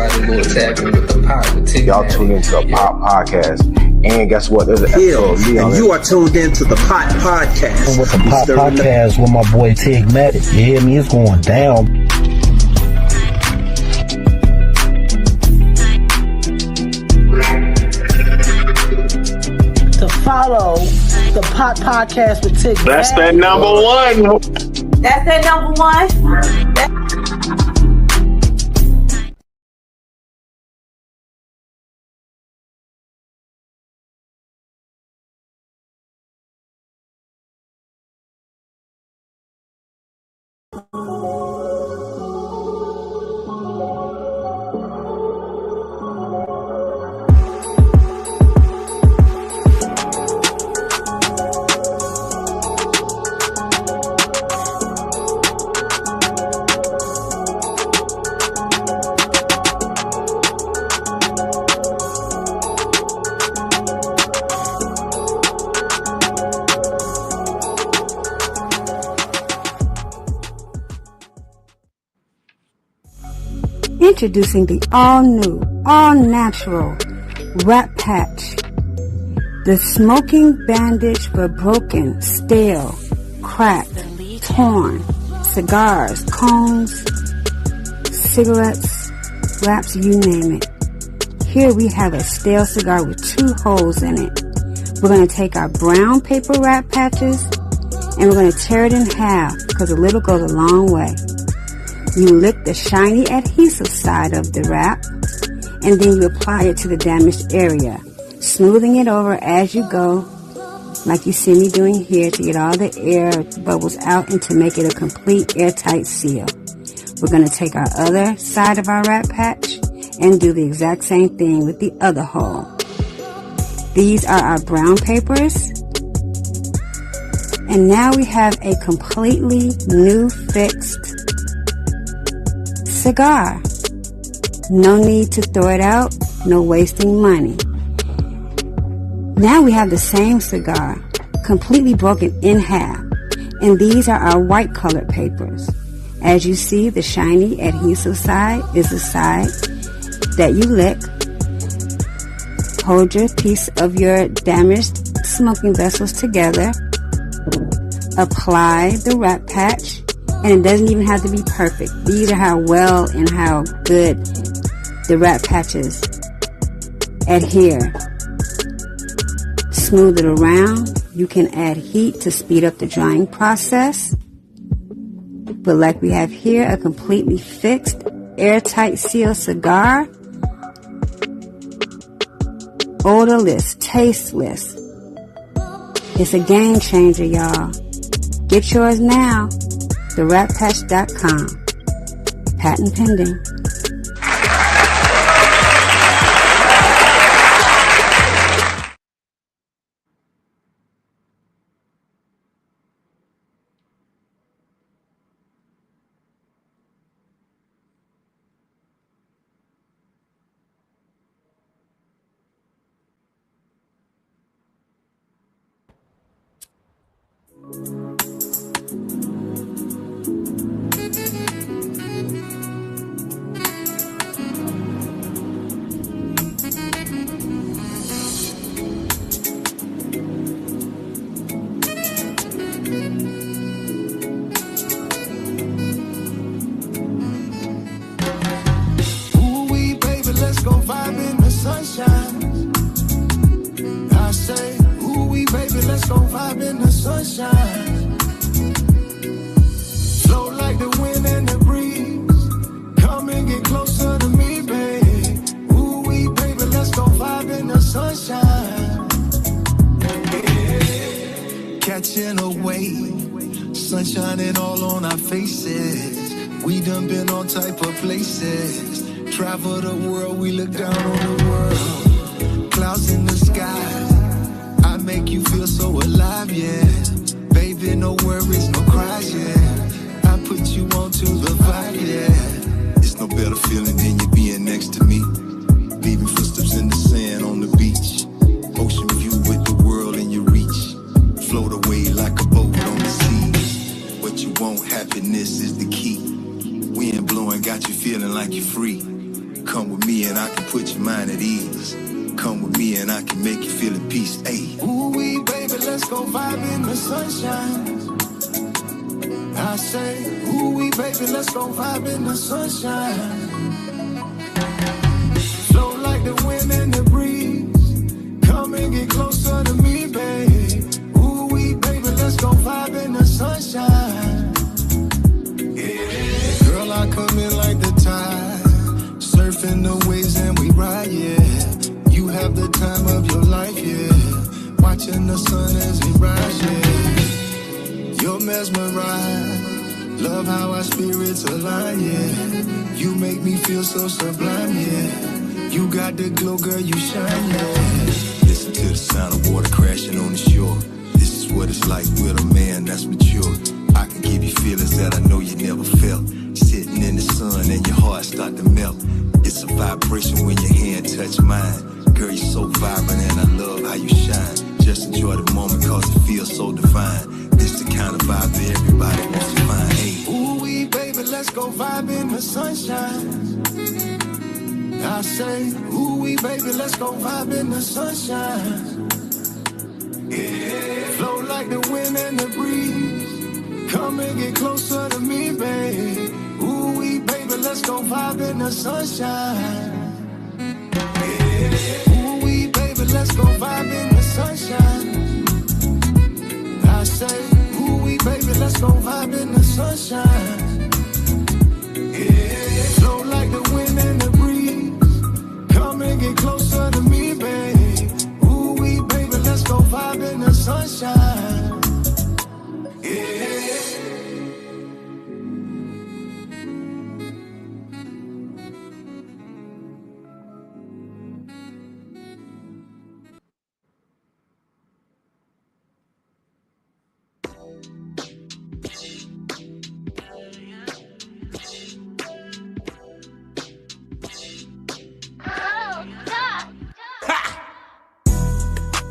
Everybody go tapping with the pot with Tigmatic. Y'all tune into the Pop Podcast. And guess what? There's an episode of me on and you are tuned into the Pot Podcast. With the Pot Podcast with my boy Tigmatic. You hear me? It's going down. To follow the Pot Podcast with Tigmatic. That's that number one. That's that number one. Introducing the all-new, all-natural Wrap Patch. The smoking bandage for broken, stale, cracked, torn cigars, cones, cigarettes, wraps, you name it. Here we have a stale cigar with 2 holes in it. We're going to take our brown paper wrap patches and we're going to tear it in half because a little goes a long way. You lick the shiny adhesive side of the wrap, and then you apply it to the damaged area, smoothing it over as you go, like you see me doing here to get all the air bubbles out and to make it a complete airtight seal. We're going to take our other side of our wrap patch and do the exact same thing with the other hole. These are our brown papers. And now we have a completely new fixed cigar. No need to throw it out, no wasting money. Now we have the same cigar, completely broken in half, and these are our white colored papers. As you see, the shiny adhesive side is the side that you lick. Hold your piece of your damaged smoking vessels together. Apply the wrap patch. And it doesn't even have to be perfect. These are how well and how good the wrap patches adhere. Smooth it around. You can add heat to speed up the drying process. But like we have here, a completely fixed, airtight seal cigar. Odorless, tasteless. It's a game changer, y'all. Get yours now. TheWrapPatch.com. Patent pending. Catching a wave, sun shining all on our faces. We done been all type of places. Travel the world, we look down on the world. Clouds in the sky, I make you feel so alive, yeah. Baby, no worries, no cries, yeah. I put you onto the vibe, yeah. It's no better feeling than you being next to me. Leaving footsteps in the sand on the beach. Ocean view with the world in your reach. Float away like a boat on the sea. What you want, happiness is the key. Wind blowing got you feeling like you're free. Come with me and I can put your mind at ease. Come with me and I can make you feel at peace. Ayy. Ooh wee, baby, let's go vibe in the sunshine. I say, ooh wee, baby, let's go vibe in the sunshine. Flow like the wind and the breeze. Come and get closer to me, babe. Ooh wee, baby, let's go vibe in the sunshine. Yeah. Girl, I come in like the tide, surfing the waves and we ride, yeah. You have the time of your life, yeah. Watching the sun as it rise, yeah. You're mesmerized, love how our spirits align, yeah. You make me feel so sublime, yeah. You got the glow, girl, you shine, yeah. Listen to the sound of water crashing on the shore. This is what it's like with a man that's mature. I can give you feelings that I know you never felt. Sitting in the sun and your heart start to melt. It's a vibration when your hand touch mine. Girl, you're so vibrant and I love how you shine. Just enjoy the moment cause it feels so divine. This the kind of vibe that everybody wants to find. Hey. Ooh wee, baby, let's go vibe in the sunshine. I say, ooh wee, baby, let's go vibe in the sunshine. Yeah. Flow like the wind and the breeze. Come and get closer to me, babe. Ooh wee, baby, let's go vibe in the sunshine. Yeah. Ooh wee, baby, let's go vibe in the sunshine. I say, ooh wee, baby, let's go vibe in the sunshine. Yeah. Flow like the wind and the breeze. Come and get closer to me, babe. Ooh wee, baby, let's go vibe in the sunshine. Yeah.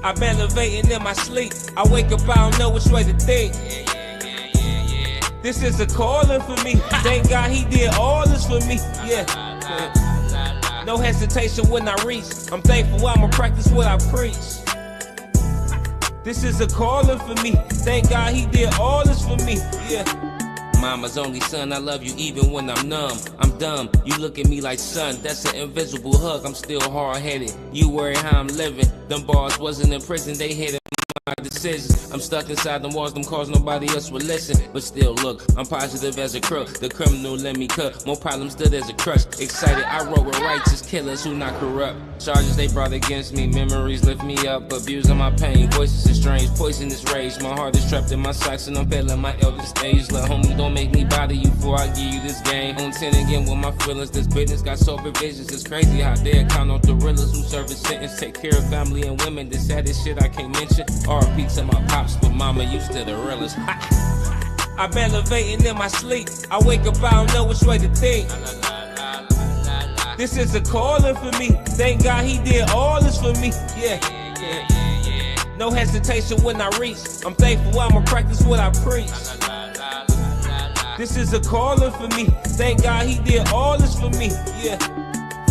I'm elevating in my sleep. I wake up, I don't know which way to think. This is a calling for me. Thank God he did all this for me. Yeah. No hesitation when I reach. I'm thankful I'ma practice what I preach. This is a calling for me. Thank God he did all this for me. Yeah. Mama's only son, I love you even when I'm numb. I'm dumb, you look at me like son, that's an invisible hug, I'm still hard-headed. You worry how I'm living, them bars wasn't in prison, they hit my decisions. I'm stuck inside them walls, them calls nobody else would listen. But still look, I'm positive as a crook. The criminal let me cut, more problems stood as a crush. Excited, I roll with righteous killers who not corrupt. Charges they brought against me, memories lift me up. Abusing my pain, voices is strange, poisonous rage. My heart is trapped in my socks and I'm failing my elder stage. Let homie, don't make me bother you before I give you this game. On 10 again with my feelings, this business got sober visions. It's crazy how they count on gorillas who serve a sentence. Take care of family and women, the saddest shit I can't mention. R.I.P. to my pops, but mama used to the realest. I'm elevating in my sleep. I wake up, I don't know which way to think. This is a calling for me. Thank God he did all this for me. Yeah. No hesitation when I reach. I'm thankful I'ma practice what I preach. This is a calling for me. Thank God he did all this for me. Yeah.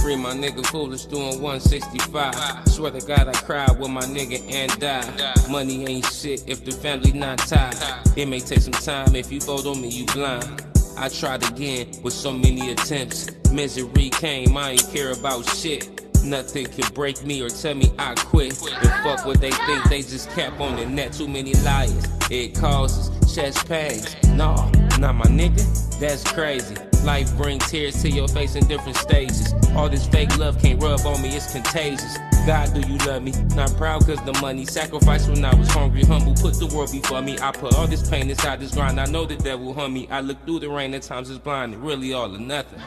Free my nigga foolish doing 165. Swear to God I cried with my nigga and died. Money ain't shit if the family not tied. It may take some time if you fold on me, you blind. I tried again with so many attempts. Misery came, I ain't care about shit. Nothing could break me or tell me I quit. And fuck what they think, they just cap on the net. Too many liars, it causes chest pains. Nah, not my nigga, that's crazy. Life brings tears to your face in different stages. All this fake love can't rub on me, it's contagious. God, do you love me? Not proud cause the money. Sacrifice when I was hungry, humble, put the world before me. I put all this pain inside this grind, I know the devil hung me. I look through the rain, at times it's blind, really all or nothing.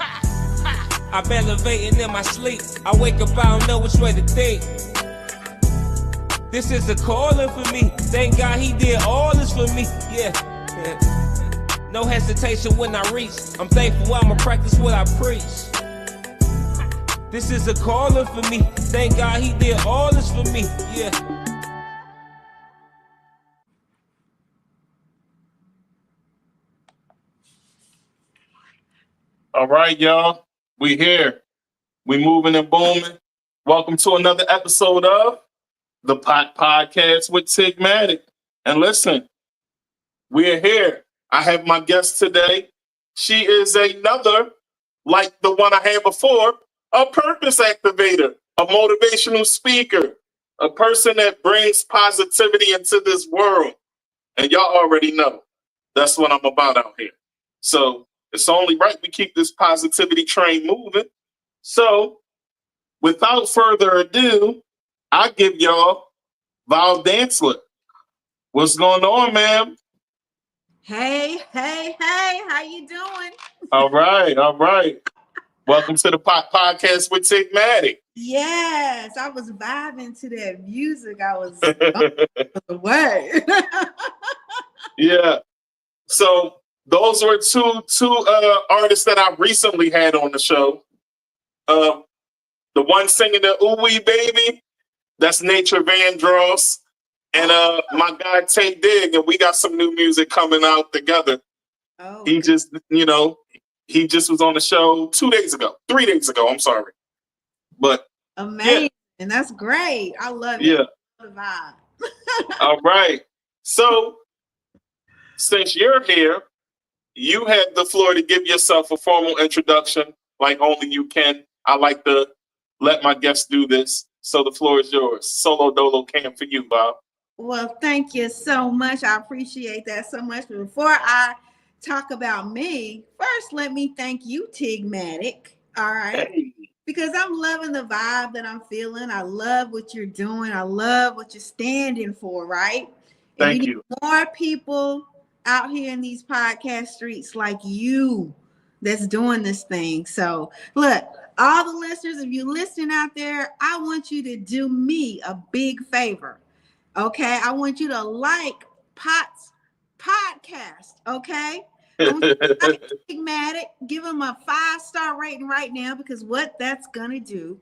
I'm elevating in my sleep. I wake up, I don't know which way to think. This is a calling for me. Thank God he did all this for me. Yeah. No hesitation when I reach. I'm thankful I'ma practice what I preach. This is a calling for me. Thank God he did all this for me. Yeah. All right, y'all. We here. We moving and booming. Welcome to another episode of the Pot Podcast with Tigmatic. And listen, we're here. I have my guest today. She is another, like the one I had before, a purpose activator, a motivational speaker, a person that brings positivity into this world. And y'all already know that's what I'm about out here. So it's only right we keep this positivity train moving. So without further ado, I give y'all Val Dantzler. What's going on, ma'am? Hey, how you doing? All right. Welcome to the Podcast with Tigmatic. Yes, I was vibing to that music. I was away. Yeah. So those were two artists that I recently had on the show. The one singing the Ooh Wee Baby, that's Nature Vandross. And my guy Tay Digg, and we got some new music coming out together. Oh, he just was on the show 3 days ago. I'm sorry. But amazing. Yeah. That's great. I love it. Yeah. I love the vibe. All right. So since you're here, you had the floor to give yourself a formal introduction like only you can. I like to let my guests do this. So the floor is yours. Solo dolo cam for you, Bob. Well, thank you so much. I appreciate that so much. But before I talk about me, first let me thank you, Tigmatic. All right. Hey. Because I'm loving the vibe that I'm feeling. I love what you're doing. I love what you're standing for, right? And Thank you. More people out here in these podcast streets like you that's doing this thing. So look, all the listeners, if you're listening out there, I want you to do me a big favor. Okay, I want you to like Pot's podcast. Okay, I want you to like Tigmatic, give him a 5-star rating right now, because what that's gonna do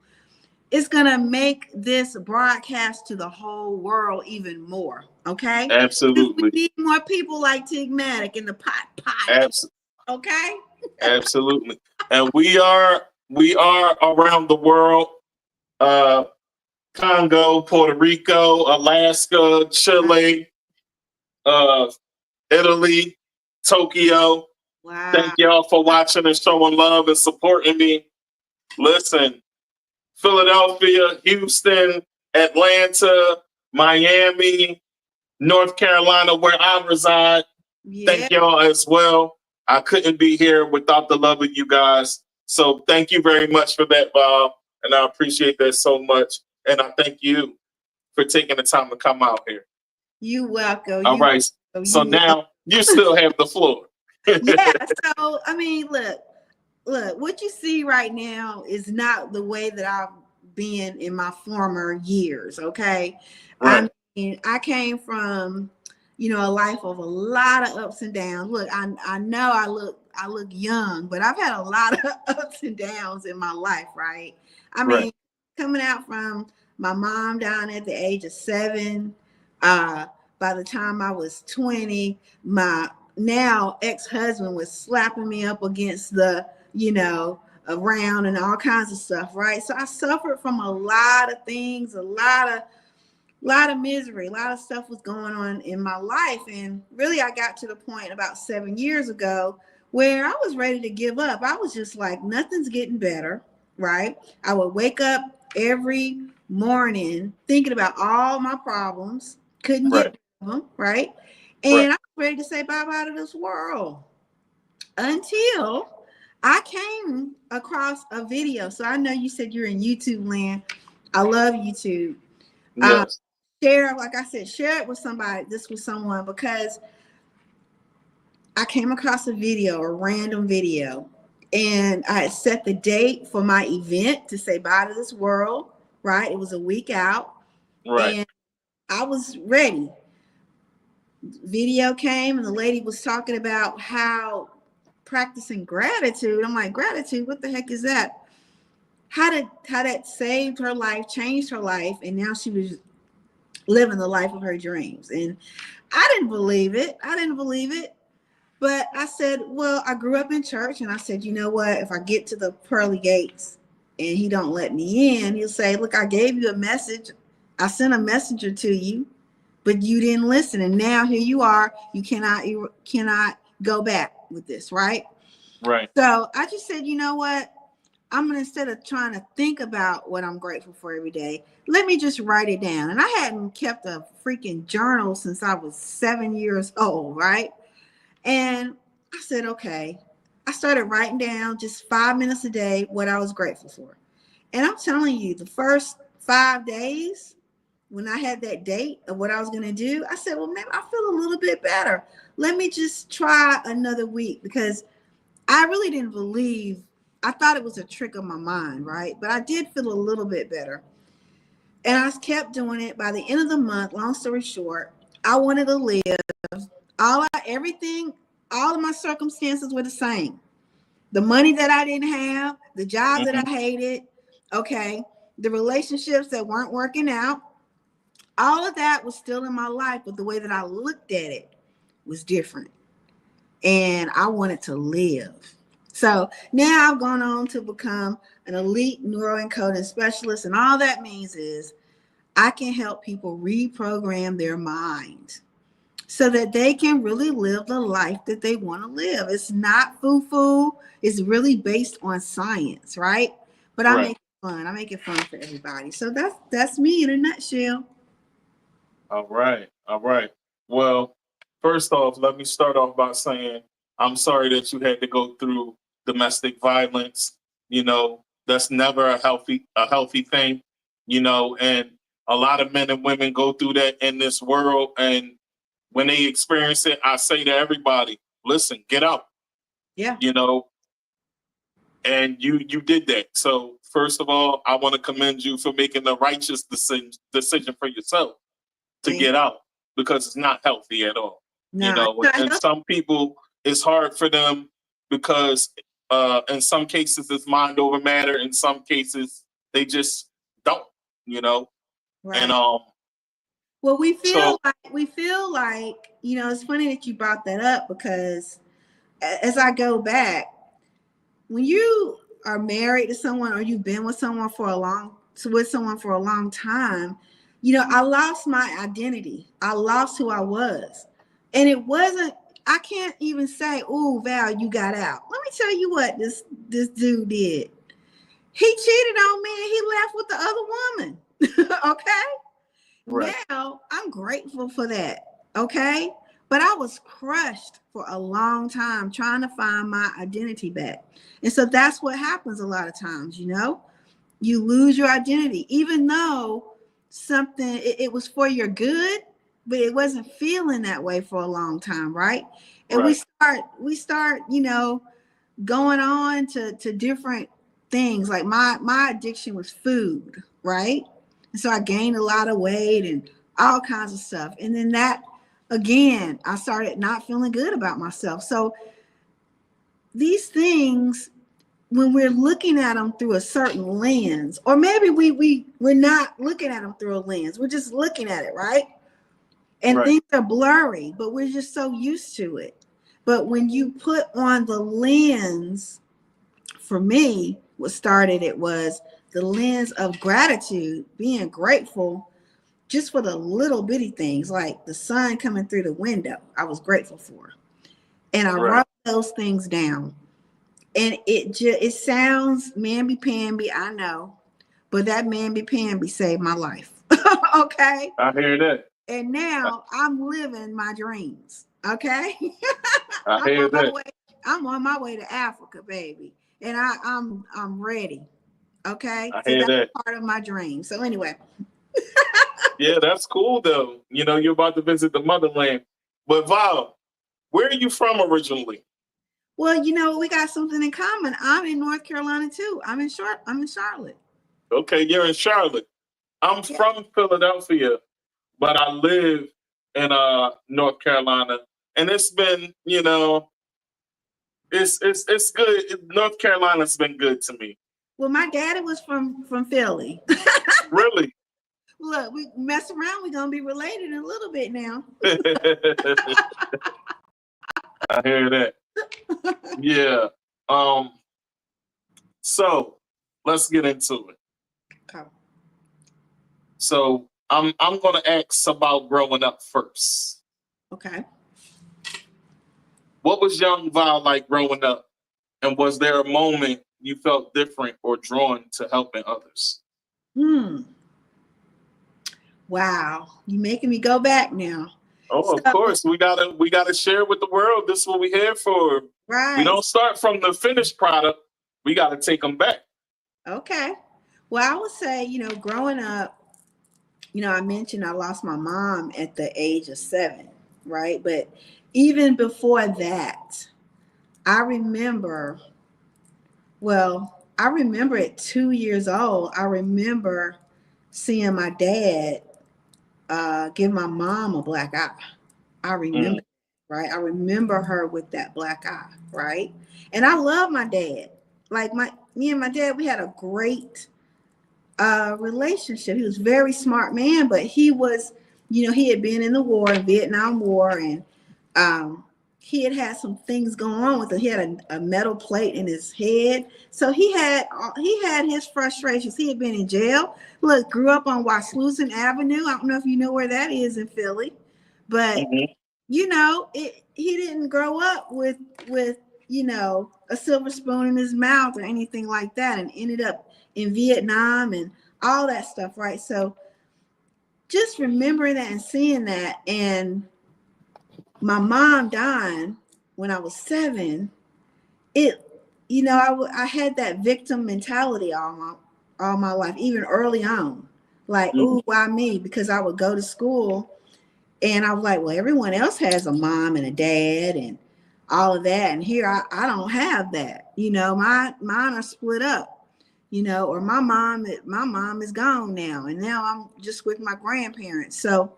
is gonna make this broadcast to the whole world even more. Okay, absolutely. We need more people like Tigmatic in the Pot podcast. Okay, absolutely. And we are around the world. Congo, Puerto Rico, Alaska, Chile, Italy, Tokyo. Wow. Thank y'all for watching and showing love and supporting me. Listen, Philadelphia, Houston, Atlanta, Miami, North Carolina, where I reside. Yeah. Thank y'all as well. I couldn't be here without the love of you guys. So thank you very much for that, Bob. And I appreciate that so much. And I thank you for taking the time to come out here. You're welcome. All right. So now you still have the floor. Yeah. So, I mean, look, what you see right now is not the way that I've been in my former years. Okay. Right. I mean, I came from, a life of a lot of ups and downs. Look, I know I look young, but I've had a lot of ups and downs in my life. Right. I mean, coming out from my mom down at the age of 7, by the time I was 20, my now ex-husband was slapping me up against the, around and all kinds of stuff, right? So I suffered from a lot of things, a lot of misery, a lot of stuff was going on in my life. And really, I got to the point about 7 years ago where I was ready to give up. I was just like, nothing's getting better, right? I would wake up every morning thinking about all my problems, couldn't get them, right? And I was ready to say bye-bye to this world until I came across a video. So I know you said you're in YouTube land. I love YouTube. Yes. Share it with somebody, someone, because I came across a random video, and I had set the date for my event to say bye to this world, right? It was a week out, right? And I was ready. Video came, and the lady was talking about how practicing gratitude. I'm like, gratitude? What the heck is that? How that saved her life, changed her life, and now she was living the life of her dreams. And I didn't believe it. But I said, well, I grew up in church, and I said, you know what? If I get to the pearly gates, and he don't let me in, he'll say, look, I gave you a message. I sent a messenger to you, but you didn't listen. And now here you are. You cannot go back with this, right? Right. So I just said, you know what? I'm going to, instead of trying to think about what I'm grateful for every day, let me just write it down. And I hadn't kept a freaking journal since I was 7 years old, right? And I said, okay. I started writing down just 5 minutes a day what I was grateful for. And I'm telling you, the first 5 days, when I had that date of what I was going to do, I said, well, maybe I feel a little bit better. Let me just try another week, because I really didn't believe, I thought it was a trick of my mind, right? But I did feel a little bit better. And I kept doing it. By the end of the month, long story short, I wanted to live. All of my circumstances were the same. The money that I didn't have, the job that I hated, okay, the relationships that weren't working out, all of that was still in my life, but the way that I looked at it was different. And I wanted to live. So now I've gone on to become an elite neuroencoding specialist. And all that means is I can help people reprogram their mind so that they can really live the life that they want to live. It's not foo-foo. It's really based on science, right? But I make it fun. I make it fun for everybody. So that's me in a nutshell. All right. All right. Well, first off, let me start off by saying I'm sorry that you had to go through domestic violence. You know, that's never a healthy thing, you know, and a lot of men and women go through that in this world. And when they experience it, I say to everybody, listen, get out. Yeah. You know, and you did that. So first of all, I want to commend you for making the righteous decision for yourself to get out, because it's not healthy at all. No, you know, and some people, it's hard for them because in some cases it's mind over matter. In some cases they just don't, you know. Right. And well, we feel like, you know, it's funny that you brought that up, because as I go back, when you are married to someone or you've been with someone for a long time, you know, I lost my identity. I lost who I was. And it wasn't, I can't even say, oh, Val, you got out. Let me tell you what this dude did. He cheated on me and he left with the other woman. Okay? Right. Now, I'm grateful for that. Okay? But I was crushed for a long time trying to find my identity back. And so that's what happens a lot of times, you know? You lose your identity, even though it was for your good, but it wasn't feeling that way for a long time, right? And we start, you know, going on to different things. Like my addiction was food, right? And so I gained a lot of weight and all kinds of stuff. And then that, again, I started not feeling good about myself. So these things, when we're looking at them through a certain lens, or maybe we're not looking at them through a lens, we're just looking at it, right? And things are blurry, but we're just so used to it. But when you put on the lens, for me, what started it was the lens of gratitude, being grateful just for the little bitty things, like the sun coming through the window, I was grateful for. And I wrote those things down. And it sounds mamby-pamby, I know, but that mamby-pamby saved my life. Okay? I hear that. And now I'm living my dreams. Okay? I hear that. I'm on my way to Africa, baby. And I'm ready. Okay? I hear that. Part of my dream. So anyway. Yeah, that's cool though. You know, you're about to visit the motherland. But Val, where are you from originally? Well, you know, we got something in common. I'm in North Carolina too. I'm in Charlotte. Okay, you're in Charlotte. I'm from Philadelphia, but I live in North Carolina. And it's been, you know, it's good. North Carolina's been good to me. Well, my daddy was from Philly. Really? Look, we mess around, we're gonna be related in a little bit now. I hear that. Yeah. So let's get into it. Okay. So I'm gonna ask about growing up first. Okay. What was young Val like growing up? And was there a moment you felt different or drawn to helping others? Wow. You making me go back now. Oh, of course. We gotta share with the world. This is what we're here for. Right. We don't start from the finished product. We gotta take them back. Okay. Well, I would say, growing up, I mentioned I lost my mom at the age of 7, right? But even before that, I remember at 2 years old, I remember seeing my dad give my mom a black eye. I remember, right? I remember her with that black eye, right? And I love my dad. Like me and my dad, we had a great relationship. He was a very smart man, but he was, he had been in the war, Vietnam War, and he had some things going on with him. He had a metal plate in his head, so he had his frustrations. He had been in jail. Look, grew up on Washington Avenue. I don't know if you know where that is in Philly, but he didn't grow up with a silver spoon in his mouth or anything like that, and ended up in Vietnam and all that stuff, right? So just remembering that and seeing that, and my mom dying when I was 7, I had that victim mentality all my life, even early on. Like, ooh, why me? Because I would go to school and I was like, well, everyone else has a mom and a dad and all of that. And here I don't have that. Mine are split up, or my mom is gone now. And now I'm just with my grandparents. So,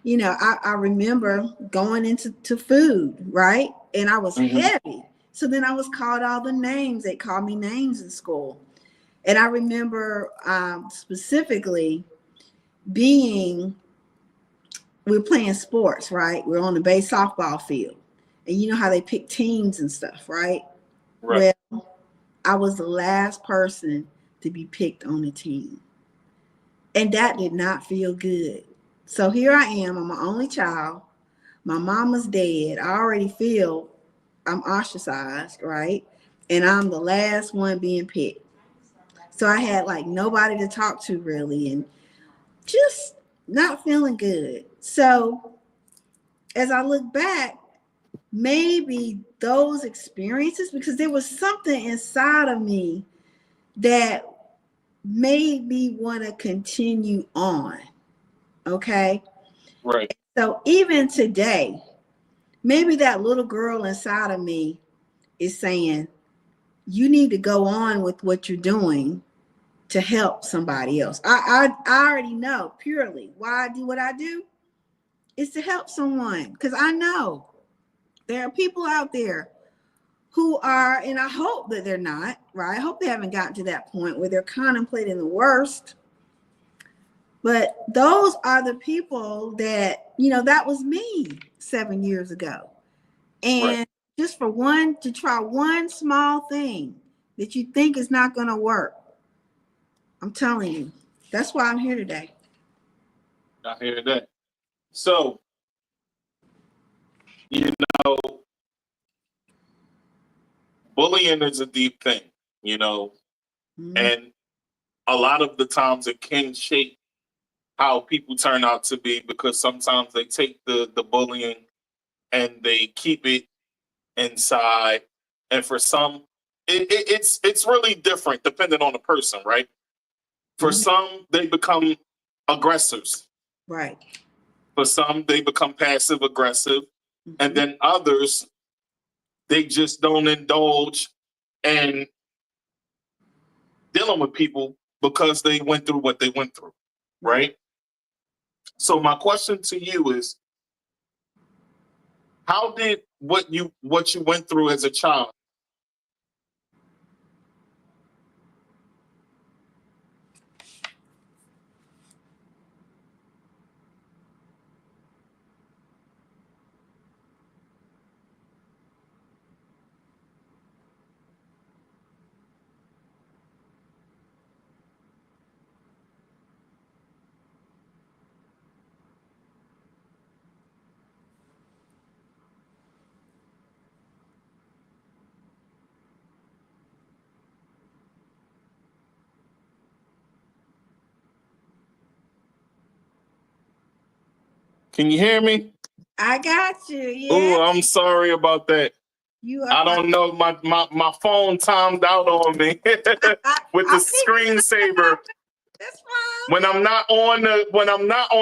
I remember going into food, right? And I was heavy. So then I was called all the names. They called me names in school. And I remember specifically we were playing sports, right? We're on the base softball field. And you know how they pick teams and stuff, right? Right. Well, I was the last person to be picked on the team. And that did not feel good. So here I am. I'm my only child. My mama's dead. I already feel I'm ostracized, right? And I'm the last one being picked. So I had like nobody to talk to really, and just not feeling good. So as I look back, maybe those experiences, because there was something inside of me that made me want to continue on. Okay. Right. So even today, maybe that little girl inside of me is saying, you need to go on with what you're doing to help somebody else. I already know purely why I do what I do is to help someone, because I know there are people out there who are, and I hope that they're not, right? I hope they haven't gotten to that point where they're contemplating the worst. But those are the people that, that was me 7 years ago. And just to try one small thing that you think is not going to work, I'm telling you, that's why I'm here today. I hear that. So, know, bullying is a deep thing, and a lot of the times it can shape how people turn out to be, because sometimes they take the bullying and they keep it inside. And for some, it's really different depending on the person, right? For some, they become aggressors. Right. For some, they become passive aggressive. And then others, they just don't indulge in dealing with people because they went through what they went through, right? So my question to you is, how did what you went through as a child Can you hear me? I got you. Yeah. Oh, I'm sorry about that. You are I don't know. My phone timed out on me with the screensaver. That's fine. When I'm not on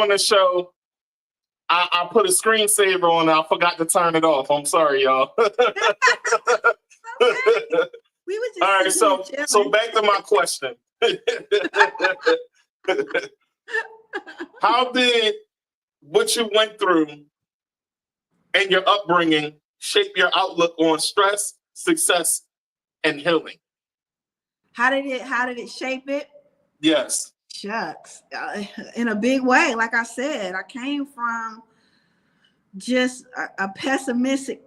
the show, I put a screensaver on and I forgot to turn it off. I'm sorry, y'all. Okay. We were just all right, so back to my question. How did what you went through and your upbringing shape your outlook on stress, success, and healing? How did it shape it? Yes. Shucks. In a big way. Like I said, I came from just a pessimistic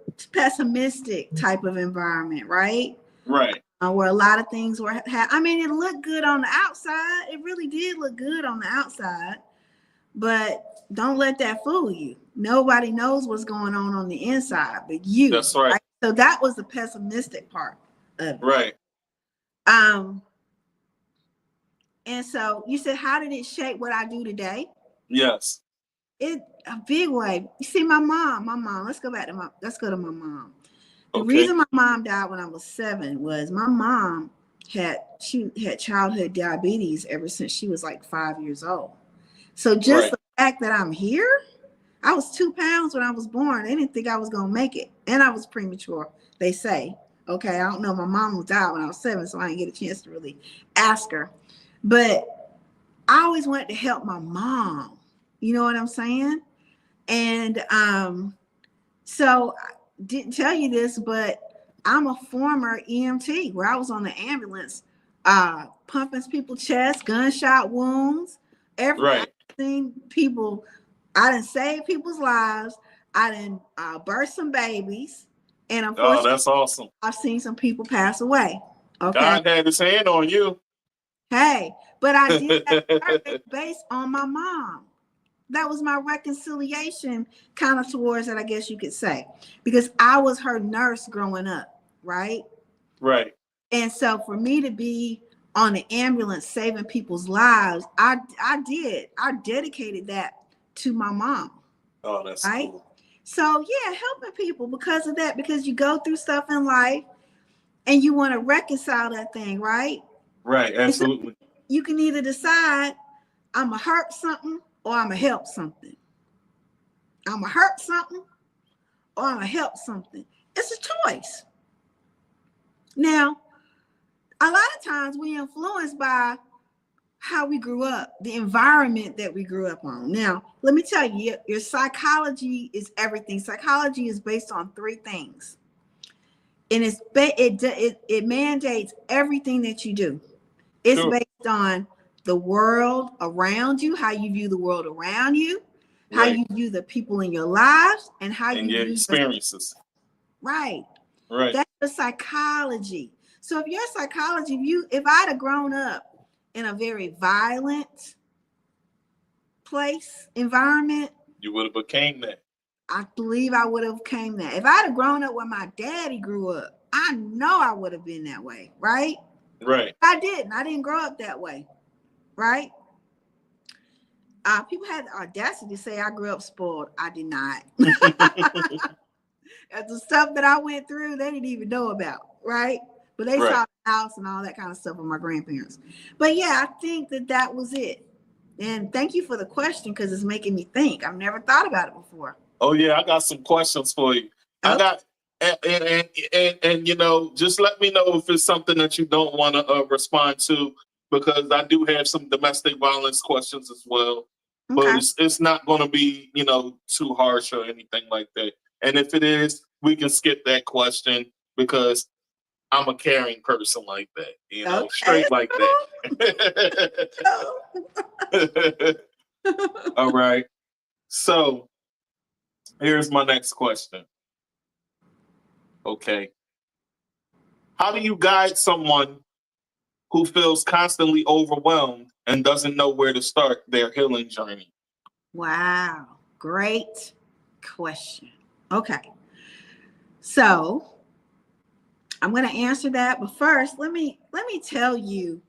type of environment, right? Right. Where a lot of things were I mean, it looked good on the outside. It really did look good on the outside, but don't let that fool you. Nobody knows what's going on the inside but you. That's right. So that was the pessimistic part of it. Right. And so you said, how did it shape what I do today? Yes. It a big way. You see, my mom. Let's go to my mom. The Okay. reason my mom died when I was 7 was my mom had childhood diabetes ever since she was like 5 years old. So just the fact that I'm here, I was 2 pounds when I was born. They didn't think I was gonna make it, and I was premature. They say, okay, I don't know. My mom died when I was 7, so I didn't get a chance to really ask her. But I always wanted to help my mom. You know what I'm saying? And so I didn't tell you this, but I'm a former EMT where I was on the ambulance, pumping people's chests, gunshot wounds, everything. People, I done saved people's lives. I done birthed some babies. And unfortunately, that's awesome. I've seen some people pass away. Okay. God had his hand on you. Hey, but I did that based on my mom. That was my reconciliation kind of towards it, I guess you could say, because I was her nurse growing up, right? Right. And so for me to be on the ambulance saving people's lives, I dedicated that to my mom. Oh, that's right. Cool. So yeah, helping people because of that, because you go through stuff in life and you want to reconcile that thing, right? Right, absolutely. So you can either decide I'm gonna hurt something or I'm gonna help something. I'm gonna hurt something or I'm gonna help something. It's a choice. Now, a lot of times we're influenced by how we grew up, the environment that we grew up on. Now, let me tell you, your psychology is everything. Psychology is based on 3 things. And it mandates everything that you do. It's based on the world around you, how you view the world around you, how you view the people in your lives, and how you your view experiences. Right. Right. That's the psychology. So if your psychology, if I'd have grown up in a very violent environment, you would have became that. I believe I would have became that. If I'd have grown up where my daddy grew up, I know I would have been that way, right? Right. I didn't grow up that way, right? People had the audacity to say I grew up spoiled. I did not. The stuff that I went through, they didn't even know about, right? But they saw the house and all that kind of stuff with my grandparents. But yeah, I think that was it. And thank you for the question, because it's making me think. I've never thought about it before. Oh yeah, I got some questions for you. Okay. I got and you know, just let me know if it's something that you don't want to respond to, because I do have some domestic violence questions as well. Okay. But it's not going to be, you know, too harsh or anything like that. And if it is, we can skip that question, because I'm a caring person like that, you know, straight like that. All right. So here's my next question. Okay. How do you guide someone who feels constantly overwhelmed and doesn't know where to start their healing journey? Wow. Great question. Okay. So I'm going to answer that, but first, let me tell you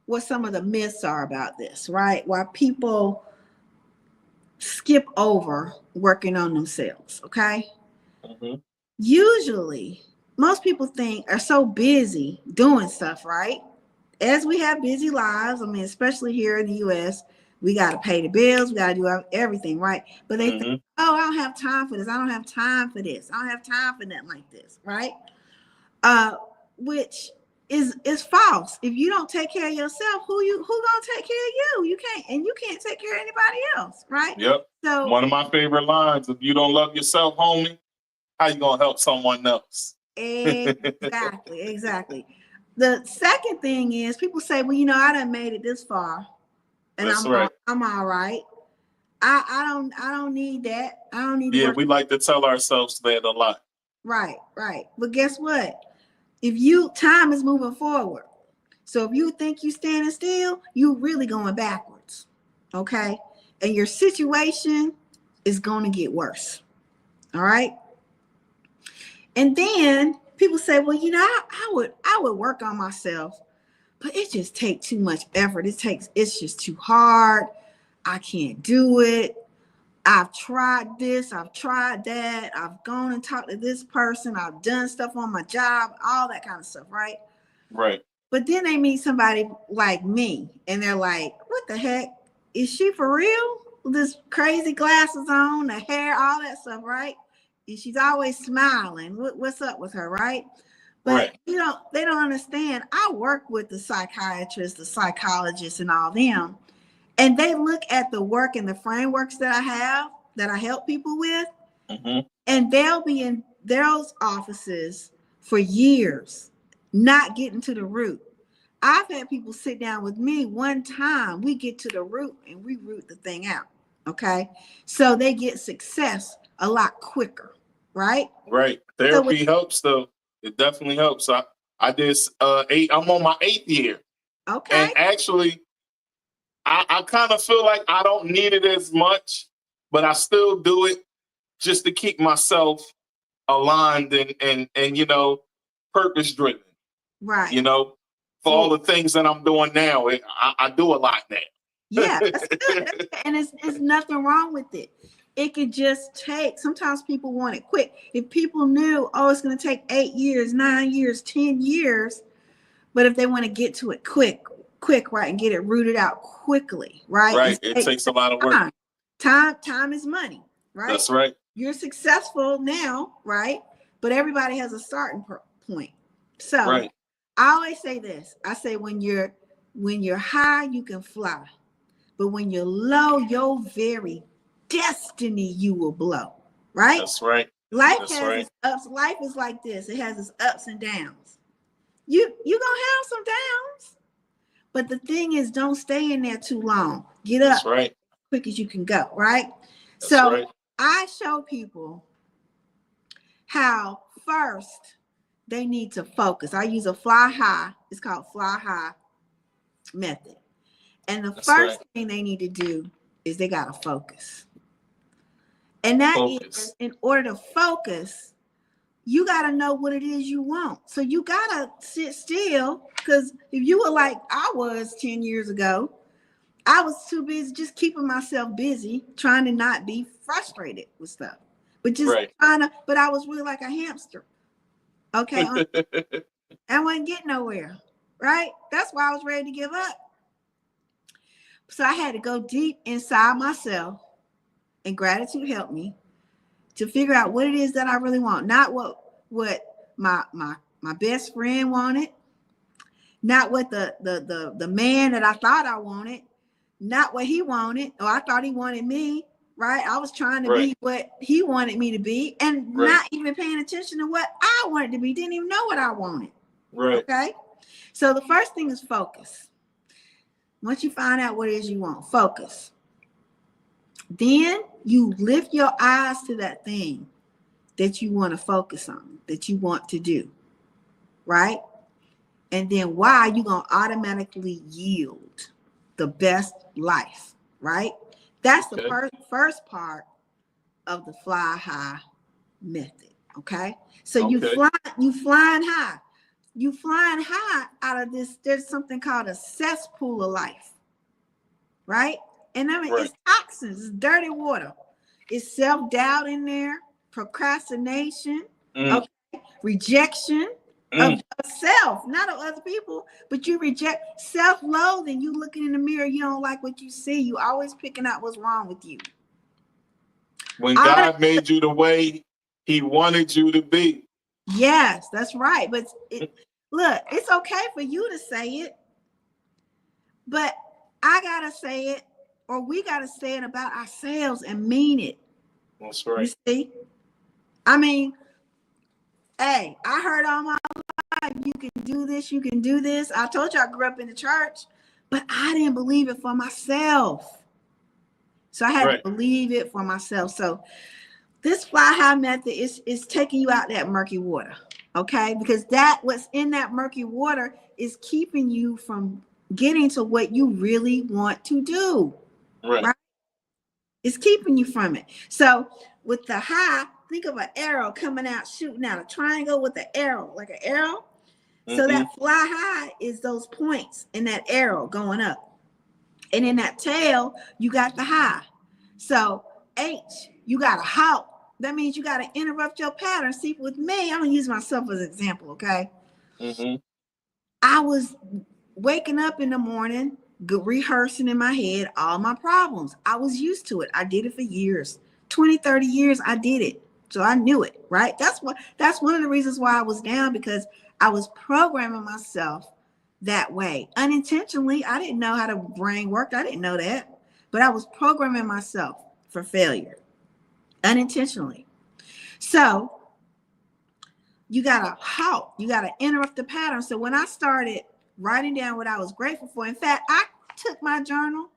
what some of the myths are about this, right? Why people skip over working on themselves, okay? Mm-hmm. Usually, most people are so busy doing stuff, right? As we have busy lives, I mean, especially here in the U.S., we got to pay the bills, we got to do everything, right? But they think, oh, I don't have time for this. I don't have time for this. I don't have time for nothing like this, right? Which is false. If you don't take care of yourself, who gonna take care of you? You can't, and you can't take care of anybody else, right? Yep. So one of my favorite lines: if you don't love yourself, homie, how you gonna help someone else? Exactly. The second thing is people say, well, I done made it this far, and I'm all right. I don't need that. I don't need to work. We like to tell ourselves that a lot. Right. But guess what? If time is moving forward. So if you think you standing still, you really going backwards. Okay? And your situation is going to get worse. All right? And then people say, well, I would work on myself, but it just takes too much effort. It's just too hard. I can't do it. I've tried this, I've tried that, I've gone and talked to this person, I've done stuff on my job, all that kind of stuff, right? Right. But then they meet somebody like me, and they're like, what the heck? Is she for real? With this crazy glasses on, the hair, all that stuff, right? And she's always smiling. What's up with her, right? But they don't understand. I work with the psychiatrists, the psychologists, and all them. And they look at the work and the frameworks that I have, that I help people with, and they'll be in those offices for years, not getting to the root. I've had people sit down with me one time, we get to the root and we root the thing out, okay? So they get success a lot quicker, right? Right. Therapy helps, though. It definitely helps. I did I'm on my 8th year. Okay. And actually, I kind of feel like I don't need it as much, but I still do it just to keep myself aligned and purpose driven. Right. For all the things that I'm doing now, I do a lot now. Yeah, that's good. And it's nothing wrong with it. It could just take, sometimes people want it quick. If people knew, it's going to take 8 years, 9 years, 10 years, but if they want to get to it quick, right, and get it rooted out quickly, right? Right. It takes a lot of work. Time is money, right? That's right. You're successful now, right? But everybody has a starting point. So I always say this. I say when you're high, you can fly. But when you're low, your very destiny you will blow, right? That's right. Life has its ups. Life is like this. It has its ups and downs. You're gonna have some downs. But the thing is, don't stay in there too long. Get up as quick as you can go, right? I show people how first they need to focus. I use a fly high. It's called fly high method. And the first thing they need to do is they got to focus. And that is, in order to focus, you got to know what it is you want. So you got to sit still, because if you were like I was 10 years ago, I was too busy just keeping myself busy, trying to not be frustrated with stuff, but just but I was really like a hamster. Okay. I wasn't getting nowhere, right? That's why I was ready to give up. So I had to go deep inside myself, and gratitude helped me to figure out what it is that I really want. Not what my best friend wanted, not what the man that I thought I wanted, not what he wanted, or I thought he wanted me, right? I was trying to be what he wanted me to be, and not even paying attention to what I wanted to be. Didn't even know what I wanted. Right. Okay. So the first thing is focus. Once you find out what it is you want, focus. Then you lift your eyes to that thing that you want to focus on, that you want to do, right? And then why you going to automatically yield the best life, right? That's the first part of the fly high method, okay? So you flying high. You flying high out of this, there's something called a cesspool of life, right? And I mean, Right. it's toxins, it's dirty water. It's self-doubt in there, procrastination, okay, rejection of self, not of other people, but you reject self-loathing. You looking in the mirror, you don't like what you see. You always picking out what's wrong with you. When God made you the way he wanted you to be. Yes, that's right. But look, it's okay for you to say it, but I gotta say it, or we gotta say it about ourselves and mean it. That's right. You see? I mean, hey, I heard all my life, you can do this, you can do this. I told you I grew up in the church, but I didn't believe it for myself. So I had to believe it for myself. So this fly high method is taking you out that murky water, okay? Because what's in that murky water is keeping you from getting to what you really want to do, right? It's keeping you from it. So with the high, think of an arrow coming out, shooting out, a triangle with an arrow, like an arrow. So that fly high is those points in that arrow going up. And in that tail, you got the high. So H, you got a halt. That means you got to interrupt your pattern. See, with me, I'm going to use myself as an example, okay? I was waking up in the morning, rehearsing in my head all my problems. I was used to it. I did it for years. 20, 30 years, I did it. So I knew it, right? That's one of the reasons why I was down, because I was programming myself that way. Unintentionally, I didn't know how the brain worked. I didn't know that. But I was programming myself for failure. Unintentionally. So you got to halt. You got to interrupt the pattern. So when I started writing down what I was grateful for, in fact, I took my journal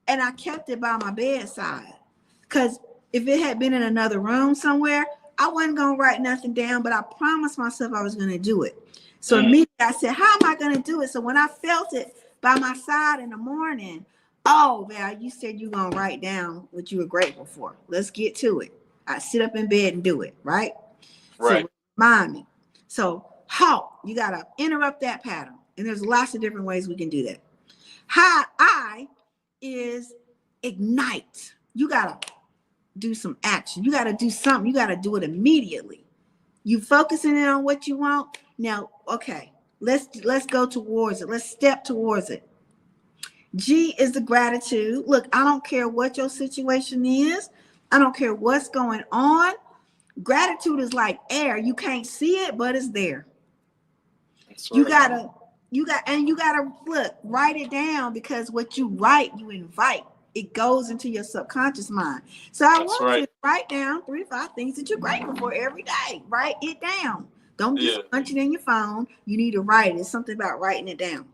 and I kept it by my bedside, because if it had been in another room somewhere, I wasn't going to write nothing down, but I promised myself I was going to do it. So immediately I said, how am I going to do it? So when I felt it by my side in the morning, oh, Val, you said you're going to write down what you were grateful for. Let's get to it. I sit up in bed and do it, right? So remind me. So halt, you got to interrupt that pattern. And there's lots of different ways we can do that. I is ignite. You got to do some action. You got to do something. You got to do it immediately. You focusing in on what you want. Now, okay, let's go towards it. Let's step towards it. G is the gratitude. Look, I don't care what your situation is. I don't care what's going on. Gratitude is like air. You can't see it, but it's there. You gotta look, write it down, because what you write, you invite. It goes into your subconscious mind. So I want you to write down 3 to 5 things that you're grateful for every day. Write it down. Don't just punch it in your phone. You need to write it. It's something about writing it down.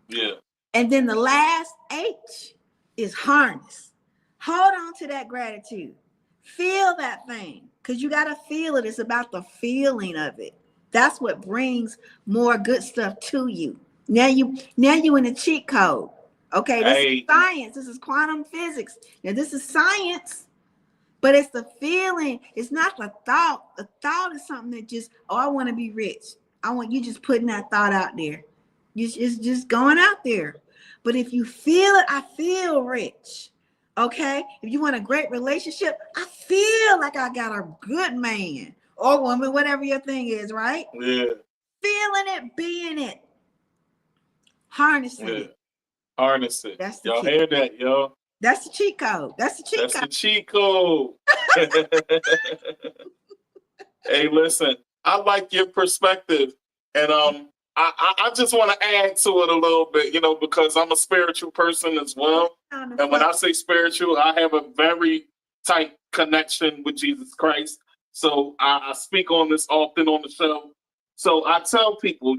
Yeah. And then the last H is harness. Hold on to that gratitude. Feel that thing, because you got to feel it. It's about the feeling of it. That's what brings more good stuff to you. Now you in the cheat code. Okay, this is science. This is quantum physics. Now this is science, but it's the feeling. It's not the thought. The thought is something that just, I want to be rich. I want you just putting that thought out there. It's just going out there. But if you feel it, I feel rich. Okay, if you want a great relationship, I feel like I got a good man or woman, whatever your thing is, right? Yeah. Feeling it, being it, harnessing it. Harness it. That's the y'all key. Hear that, yo? That's the cheat code. That's the cheat code. Hey, listen, I like your perspective, and I just want to add to it a little bit, because I'm a spiritual person as well. And when I say spiritual, I have a very tight connection with Jesus Christ. So I speak on this often on the show. So I tell people,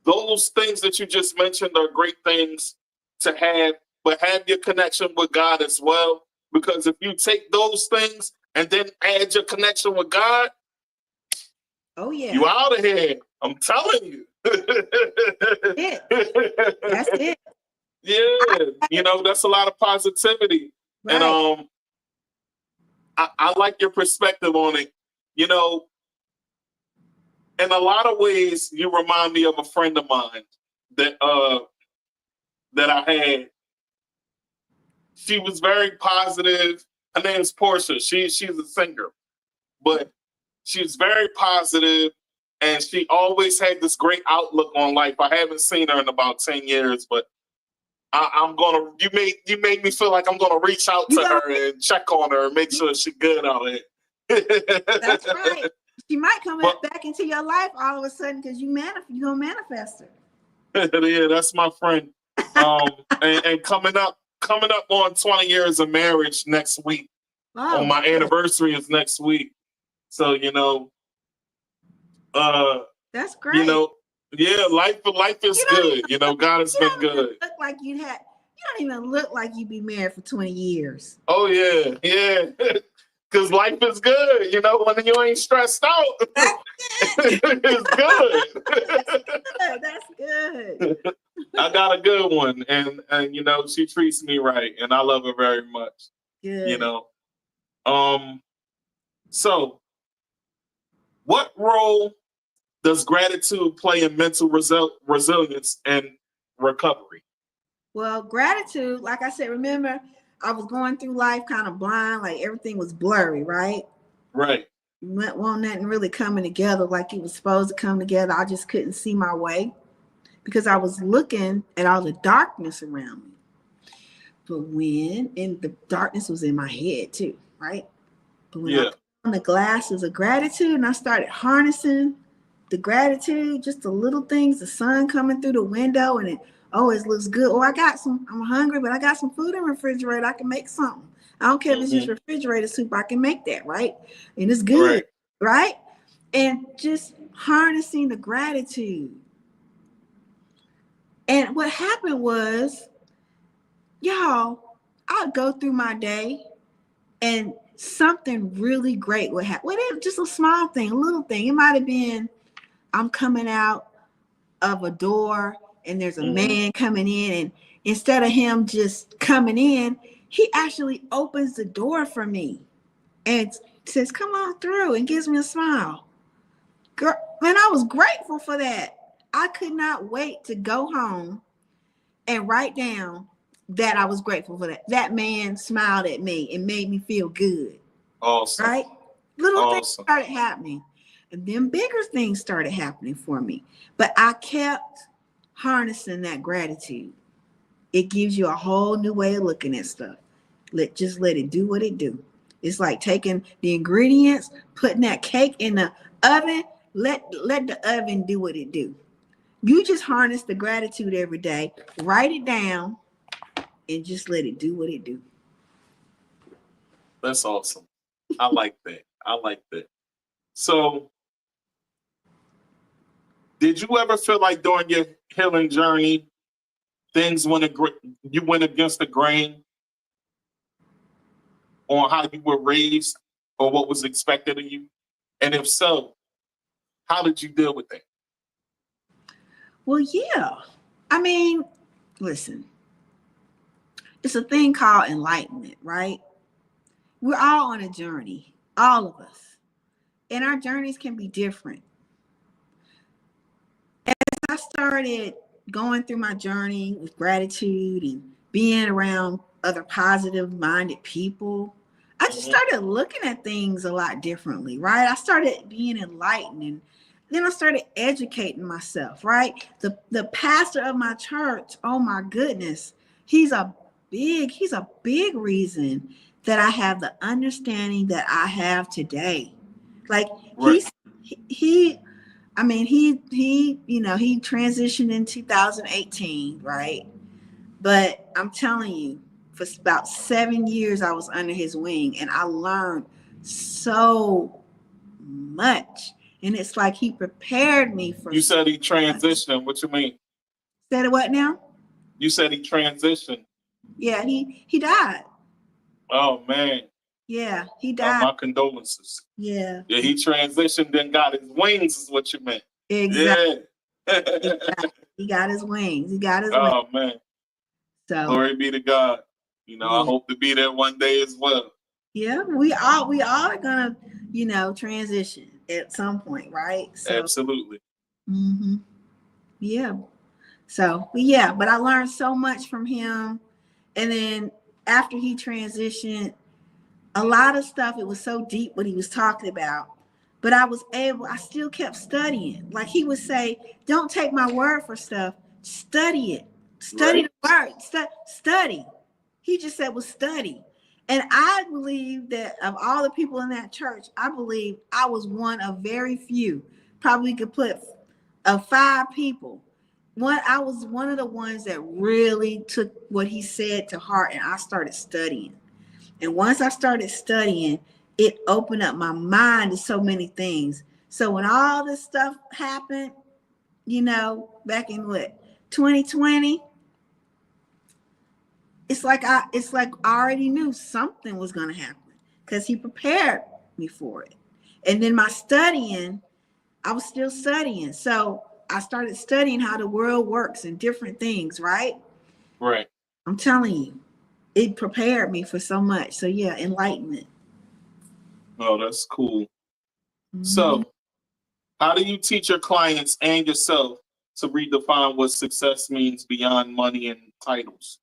those things that you just mentioned are great things to have, but have your connection with God as well. Because if you take those things and then add your connection with God, oh yeah, you out of here. I'm telling you. That's it. Yeah, that's a lot of positivity. Right. And I like your perspective on it. In a lot of ways, you remind me of a friend of mine that I had she was very positive. Her name is Portia. She's a singer, but she was very positive, and she always had this great outlook on life. I haven't seen her in about 10 years, but I'm gonna. You made me feel like I'm gonna reach out to her and check on her and make sure she's good out here. That's right. She might come back into your life all of a sudden because you gonna manifest her. Yeah, that's my friend. And coming up on 20 years of marriage next week. On my anniversary is next week. So, that's great. Yeah, life is good. God has been good. You don't even look like you'd be married for 20 years. Oh yeah. Because life is good, when you ain't stressed out. It's good. That's good. I got a good one, and she treats me right, and I love her very much. Good. So what role does gratitude play in mental resilience and recovery? Well, gratitude, like I said, remember, I was going through life kind of blind, like everything was blurry, right? Right. Nothing really coming together like it was supposed to come together. I just couldn't see my way because I was looking at all the darkness around me. But the darkness was in my head too, right? But when I put on the glasses of gratitude and I started harnessing the gratitude, just the little things, the sun coming through the window and it always looks good. Oh, I'm hungry, but I got some food in the refrigerator. I can make something. I don't care if it's just refrigerator soup. I can make that, right? And it's good, right? And just harnessing the gratitude. And what happened was, y'all, I'd go through my day and something really great would happen. Whatever, just a small thing, a little thing. It might have been I'm coming out of a door and there's a man coming in, and instead of him just coming in, he actually opens the door for me and says, come on through, and gives me a smile. Girl, man, I was grateful for that. I could not wait to go home and write down that I was grateful for that. That man smiled at me and made me feel good. Awesome. Right? Little things started happening. And then bigger things started happening for me. But I kept harnessing that gratitude. It gives you a whole new way of looking at stuff. Just let it do what it do. It's like taking the ingredients, putting that cake in the oven, let the oven do what it do. You just harness the gratitude every day, write it down, and just let it do what it do. That's awesome. I like that. So, did you ever feel like during your healing journey, you went against the grain on how you were raised or what was expected of you? And if so, how did you deal with that? Well, yeah. I mean, listen, it's a thing called enlightenment, right? We're all on a journey, all of us. And our journeys can be different. As I started going through my journey with gratitude and being around other positive-minded people, I just started looking at things a lot differently, right? I started being enlightened, and then I started educating myself, right? The pastor of my church, oh my goodness, he's a big reason that I have the understanding that I have today. Like he transitioned in 2018, right? But I'm telling you, for about 7 years, I was under his wing, and I learned so much. And it's like he prepared me for. You said he transitioned. What you mean? Said what now? You said he transitioned. Yeah, he died. Oh man. Yeah, he died. My condolences. Yeah. Yeah, he transitioned and got his wings, is what you meant. Exactly. Yeah. Exactly. He got his wings. wings. Oh man. So glory be to God. I hope to be there one day as well. Yeah, we all are gonna, transition at some point, right? So, absolutely. Yeah. So, but I learned so much from him. And then after he transitioned, a lot of stuff, it was so deep what he was talking about. But I still kept studying. Like he would say, don't take my word for stuff. Study it. Study the word. Study. He just said, well, study. And I believe that of all the people in that church, I believe I was one of very few. Probably could put 5 people. I was one of the ones that really took what he said to heart, and I started studying. And once I started studying, it opened up my mind to so many things. So when all this stuff happened, back in 2020, it's like I already knew something was going to happen because he prepared me for it. And then my studying, I was still studying. So I started studying how the world works and different things, right? Right. I'm telling you, it prepared me for so much. So yeah, enlightenment. Oh, that's cool. Mm-hmm. So how do you teach your clients and yourself to redefine what success means beyond money and titles?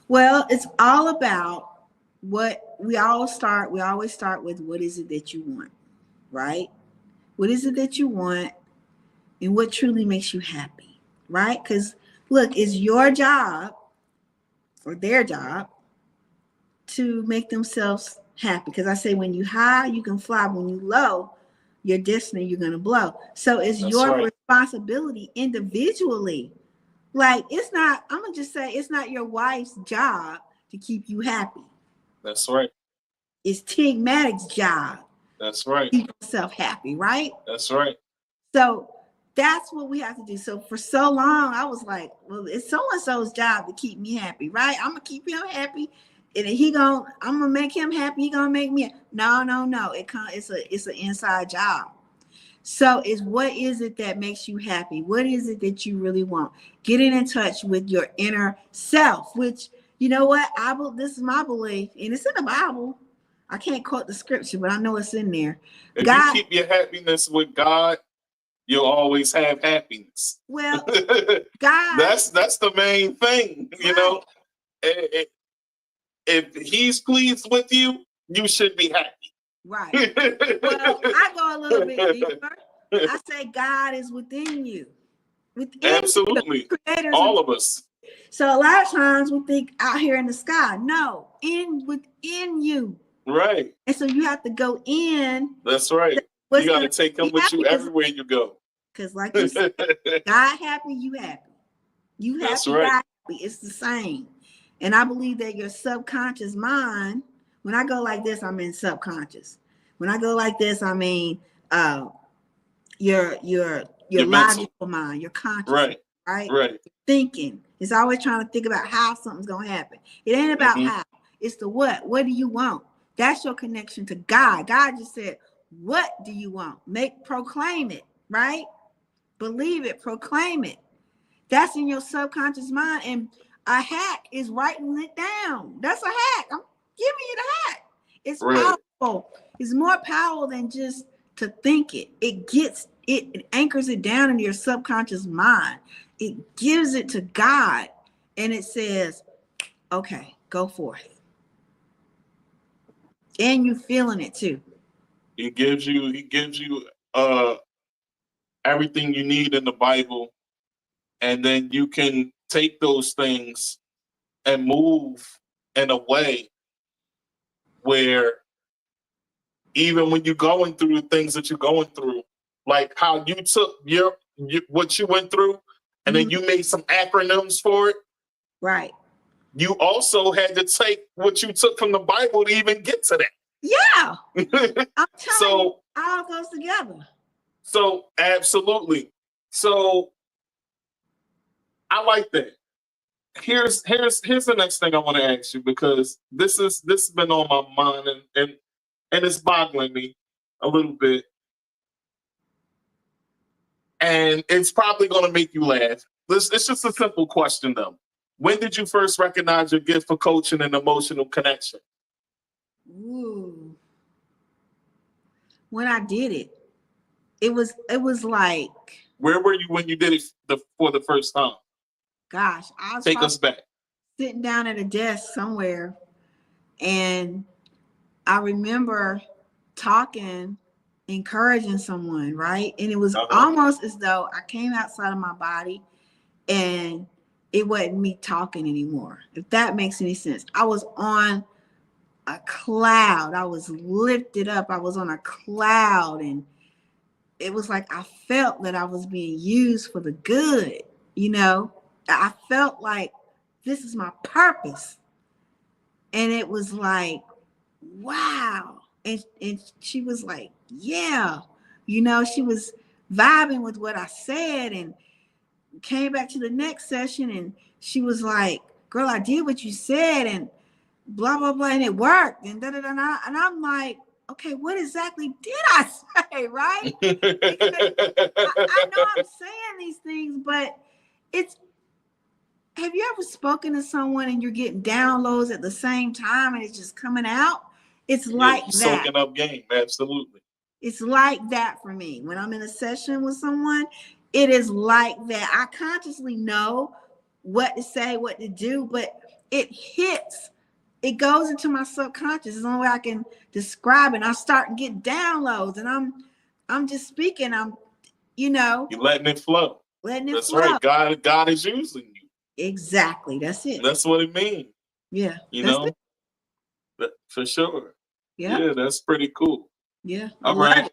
Well, it's all about what we always start with. What is it that you want, right? What is it that you want and what truly makes you happy, right? Because look, it's your job or their job to make themselves happy. Because I say when you high, you can fly. When you low, your destiny, you're going to blow. So it's your responsibility individually. Like, it's not, I'm going to just say, it's not your wife's job to keep you happy. That's right. It's Tigmatic's job. That's right. To keep yourself happy, right? That's right. So that's what we have to do. So for so long, I was like, well, it's so-and-so's job to keep me happy, right? I'm going to keep him happy. And I'm going to make him happy. He's going to make me. No. It's an inside job. So it's what is it that makes you happy? What is it that you really want? Getting in touch with your inner self, which, you know what? This is my belief, and it's in the Bible. I can't quote the scripture, but I know it's in there. If you keep your happiness with God, you'll always have happiness. Well, God. That's the main thing, Right. If he's pleased with you, you should be happy. Right. Well, I go a little bit deeper. I say God is within you. Absolutely. All of us. So a lot of times we think out here in the sky. No, within you. Right. And so you have to go in. That's right. You got to take him with you everywhere you go. Because like you said, God happy, you happy. You happy, that's right. God happy. It's the same. And I believe that your subconscious mind, when I go like this, I mean subconscious. When I go like this, I mean your logical mind, your conscious, right? Thinking. It's always trying to think about how something's gonna happen. It ain't about how. It's the what. What do you want? That's your connection to God. God just said, "What do you want?" Proclaim it, right? Believe it, proclaim it. That's in your subconscious mind, and a hack is writing it down. That's a hack. I'm giving you the hack. It's powerful. It's more powerful than just to think it. It anchors it down in your subconscious mind. It gives it to God, and it says, okay, go forth. And you feeling it too. He gives you everything you need in the Bible, and then you can take those things and move in a way where even when you're going through the things that you're going through, like how you took what you went through, and then you made some acronyms for it. Right. You also had to take what you took from the Bible to even get to that. Yeah. I'm telling you, all goes together. So absolutely. So I like that. Here's the next thing I want to ask you, because this has been on my mind and it's boggling me a little bit. And it's probably going to make you laugh. It's just a simple question, though. When did you first recognize your gift for coaching and emotional connection? Ooh. When I did it, it was like. Where were you when you did it for the first time? Gosh, I was Take us back. sitting down at a desk somewhere, and I remember talking, encouraging someone, right? And it was almost as though I came outside of my body and it wasn't me talking anymore, if that makes any sense. I was on a cloud. I was lifted up. I was on a cloud, and it was like I felt that I was being used for the good, you know? I felt like this is my purpose. And it was like, wow. And she was like, yeah, you know, she was vibing with what I said, and came back to the next session, and she was like, girl, I did what you said, and blah, blah, blah, and it worked, and da-da-da, and I'm like, okay, what exactly did I say, right? I know I'm saying these things, but have you ever spoken to someone and you're getting downloads at the same time and it's just coming out? It's like that. Soaking up game, absolutely. It's like that for me. When I'm in a session with someone, it is like that. I consciously know what to say, what to do, but it hits. It goes into my subconscious. It's the only way I can describe it. And I start to get downloads, and I'm just speaking. You're letting it flow. That's right. God is using you. Exactly. That's it. That's what it means. Yeah. You know, for sure. Yeah, that's pretty cool. Yeah. All right.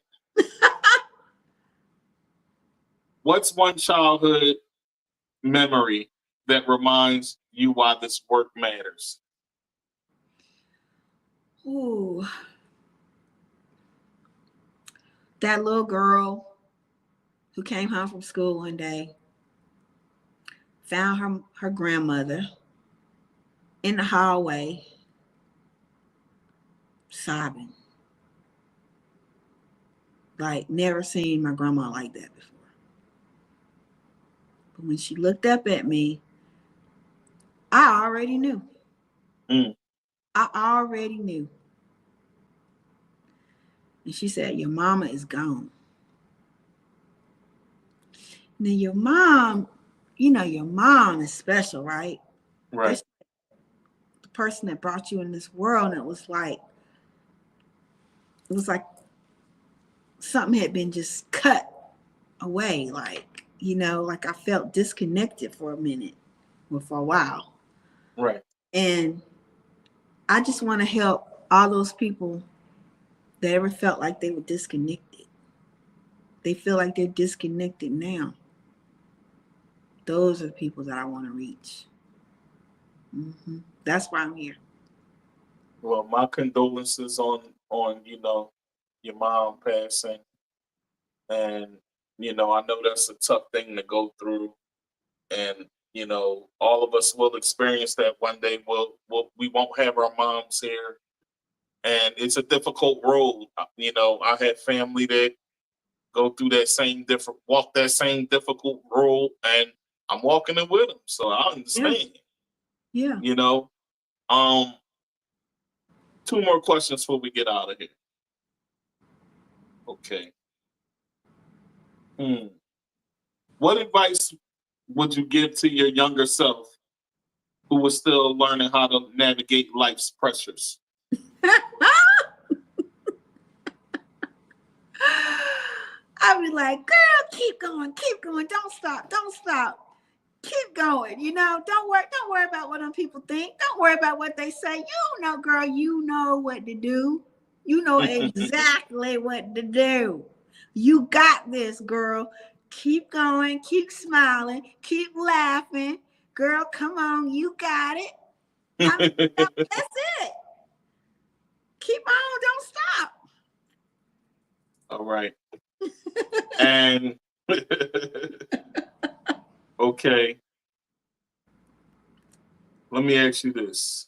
What's one childhood memory that reminds you why this work matters? Ooh. That little girl who came home from school one day, found her grandmother in the hallway, sobbing. Like, never seen my grandma like that before. But when she looked up at me, I already knew. I already knew. And she said, your mama is gone. Now, your mom, your mom is special, right? Right. That's the person that brought you in this world. And it was like something had been just cut away. Like, like I felt disconnected for a minute or for a while. Right. And I just want to help all those people that ever felt like they were disconnected. They feel like they're disconnected now. Those are the people that I want to reach. That's why I'm here. Well, my condolences on your mom passing, and I know that's a tough thing to go through, and all of us will experience that one day. We won't have our moms here, and it's a difficult road. I had family that go through walk that same difficult road, and I'm walking it with them, so I understand. Yeah. Two more questions before we get out of here. Okay. What advice would you give to your younger self who was still learning how to navigate life's pressures? I'd be like, girl, keep going, don't stop. Keep going, don't worry about what them people think. Don't worry about what they say. Girl, you know what to do. You know exactly what to do. You got this, girl. Keep going, keep smiling, keep laughing. Girl, come on, you got it. That's it. Keep on, don't stop. All right. And okay. Let me ask you this.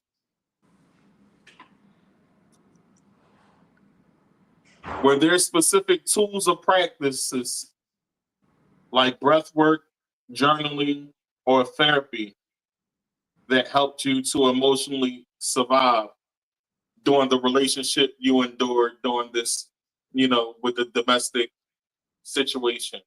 Were there specific tools or practices like breath work, journaling, or therapy that helped you to emotionally survive during the relationship you endured during this, with the domestic situation?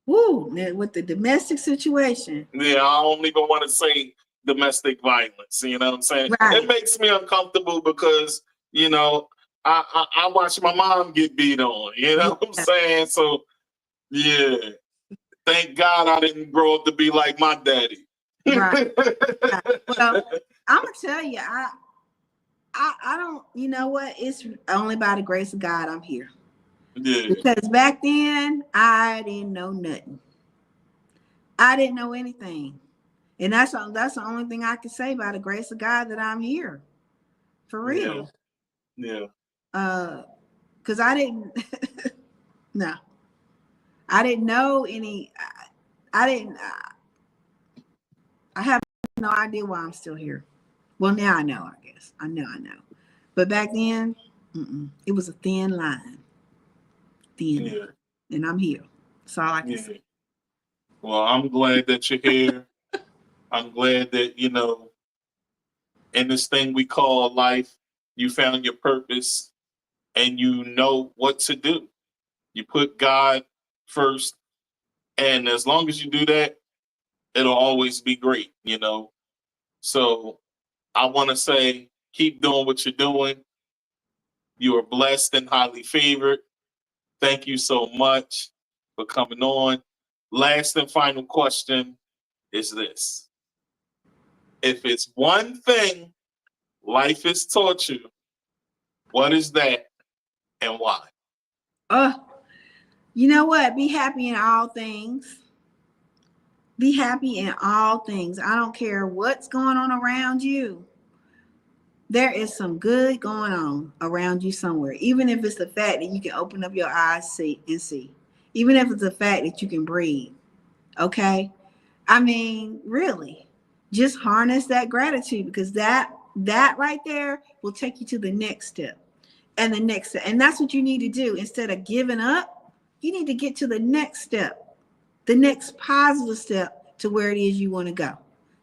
Woo, with the domestic situation. Yeah, I don't even want to say domestic violence. You know what I'm saying? Right. It makes me uncomfortable because, you know, I watch my mom get beat on. You know what I'm saying? So, yeah. Thank God I didn't grow up to be like my daddy. Right. Well, I'm gonna tell you, I don't. You know what? It's only by the grace of God I'm here. Yeah. Because back then I didn't know nothing. I didn't know anything, and that's the only thing I can say by the grace of God that I'm here, for real. Yeah. Because I didn't. No, I didn't know any. I didn't. I have no idea why I'm still here. Well, now I know. I guess I know. But back then, it was a thin line. Line. And I'm here. That's all I can say. Well, I'm glad that you're here. I'm glad that, you know, in this thing we call life, you found your purpose and you know what to do. You put God first. And as long as you do that, it'll always be great, you know. So I want to say, keep doing what you're doing. You are blessed and highly favored. Thank you so much for coming on. Last and final question is this. If it's one thing life has taught you, what is that and why? You know what? Be happy in all things. Be happy in all things. I don't care what's going on around you. There is some good going on around you somewhere. Even if it's the fact that you can open up your eyes and see. Even if it's the fact that you can breathe. Okay? I mean, really. Just harness that gratitude, because that right there will take you to the next step. And the next step. And that's what you need to do. Instead of giving up, you need to get to the next step. The next positive step to where it is you want to go.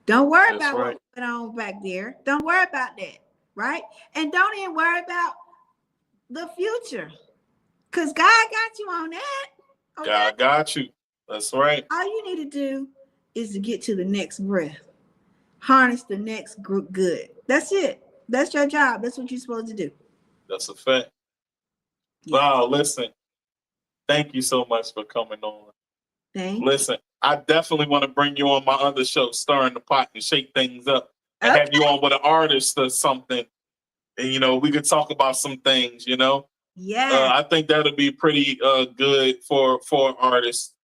Don't worry about what went on back there. Don't worry about that. Right? And don't even worry about the future. Because God got you on that. Okay? God got you. That's right. All you need to do is to get to the next breath. Harness the next good. That's it. That's your job. That's what you're supposed to do. That's a fact. Yeah. Wow, listen. Thank you so much for coming on. Listen, I definitely want to bring you on my other show, Stirring the Pot, and shake things up. And have you on with an artist or something. And, you know, we could talk about some things, you know? Yeah. I think that'll be pretty good for artists,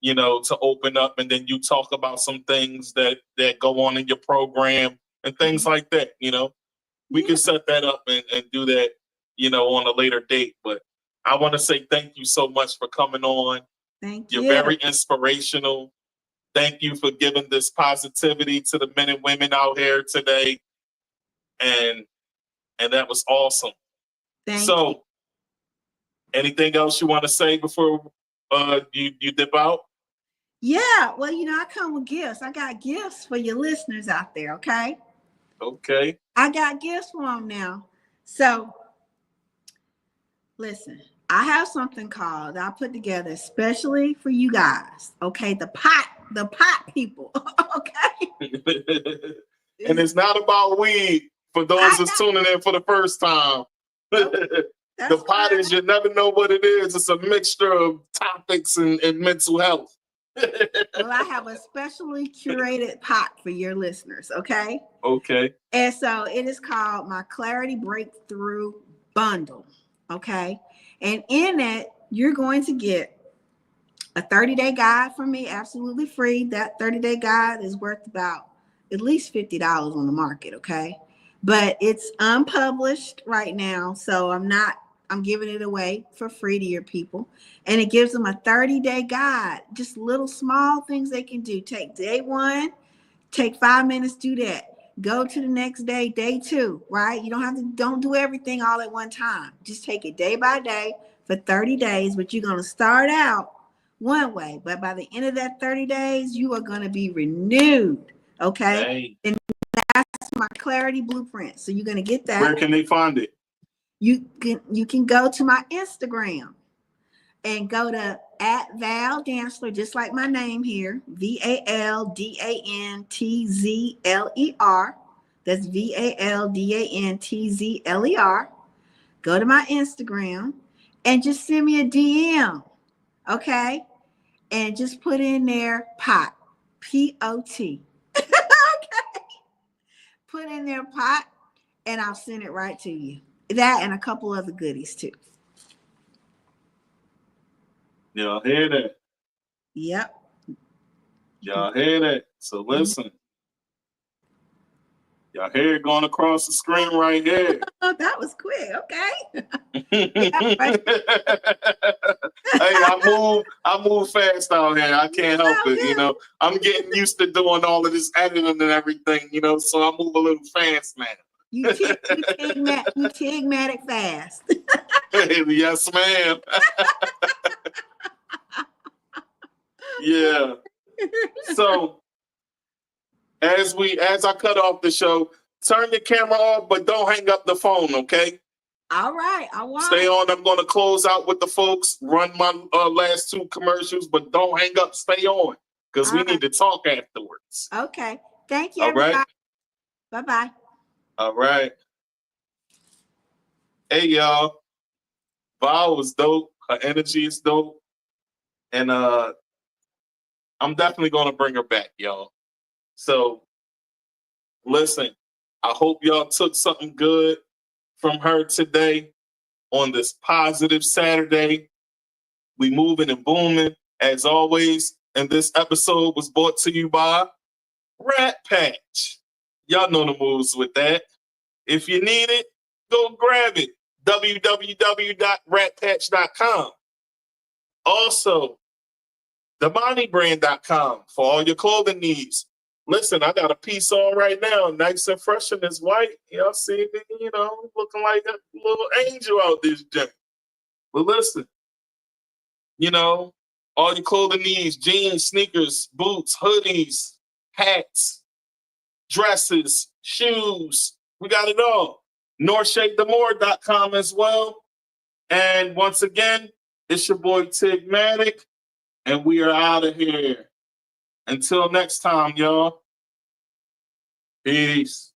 you know, to open up, and then you talk about some things that go on in your program and things like that, you know? We can set that up and do that, you know, on a later date. But I want to say thank you so much for coming on. Thank you. You're very inspirational. Thank you for giving this positivity to the men and women out here today. And that was awesome. Thank you. Anything else you want to say before you dip out? Yeah, well, you know, I come with gifts. I got gifts for your listeners out there, okay? Okay. I got gifts for them now. So, listen, I have something called that I put together especially for you guys, okay? The pot people, okay? And it's not about weed for those that's tuning in for the first time. The pot is, you never know what it is. It's a mixture of topics and mental health. Well, I have a specially curated pot for your listeners, okay? Okay. And so it is called my Clarity Breakthrough Bundle, okay? And in it, you're going to get a 30-day guide from me, absolutely free. That 30-day guide is worth about at least $50 on the market, okay? But it's unpublished right now, so I'm giving it away for free to your people. And it gives them a 30-day guide, just little small things they can do. Take day one, take 5 minutes, do that. Go to the next day, day two, right? You don't do everything all at one time. Just take it day by day for 30 days, but you're going to start out one way. But by the end of that 30 days, you are going to be renewed, okay? Dang. And that's my Clarity Blueprint. So you're going to get that. Where can they find it? You can go to my Instagram. and go to at Val Dantzler, just like my name here, VALDANTZLER. That's VALDANTZLER. Go to my Instagram and just send me a DM, okay? And just put in there pot, P-O-T. Okay. Put in there pot, and I'll send it right to you. That and a couple other goodies too. Y'all hear that? Yep. Y'all hear that? So listen. Y'all hear it going across the screen right here. Oh, that was quick. Okay. Hey, I move fast out here. I can't help it, you know. I'm getting used to doing all of this editing and everything, you know, so I move a little fast now. You Tigmatic fast. Yes, ma'am. Yeah. So as I cut off the show, turn the camera off, but don't hang up the phone, okay? All right, I won't. Stay on. I'm going to close out with the folks, run my last 2 commercials, but don't hang up. Stay on, because we need to talk afterwards. Okay. Thank you, All everybody. right. Bye-bye. All right. Hey, y'all. Val was dope. Her energy is dope. And I'm definitely going to bring her back, y'all. So, listen, I hope y'all took something good from her today on this positive Saturday. We moving and booming, as always. And this episode was brought to you by Rat Patch. Y'all know the moves with that. If you need it, go grab it. www.ratpatch.com. Also, TheMoneyBrand.com for all your clothing needs. Listen, I got a piece on right now, nice and fresh and it's white. Y'all see me, you know, looking like a little angel out this gym. But listen, you know, all your clothing needs, jeans, sneakers, boots, hoodies, hats, dresses, shoes. We got it all. NorthShapeTheMore.com as well. And once again, it's your boy Tigmatic, and we are out of here. Until next time, y'all. Peace.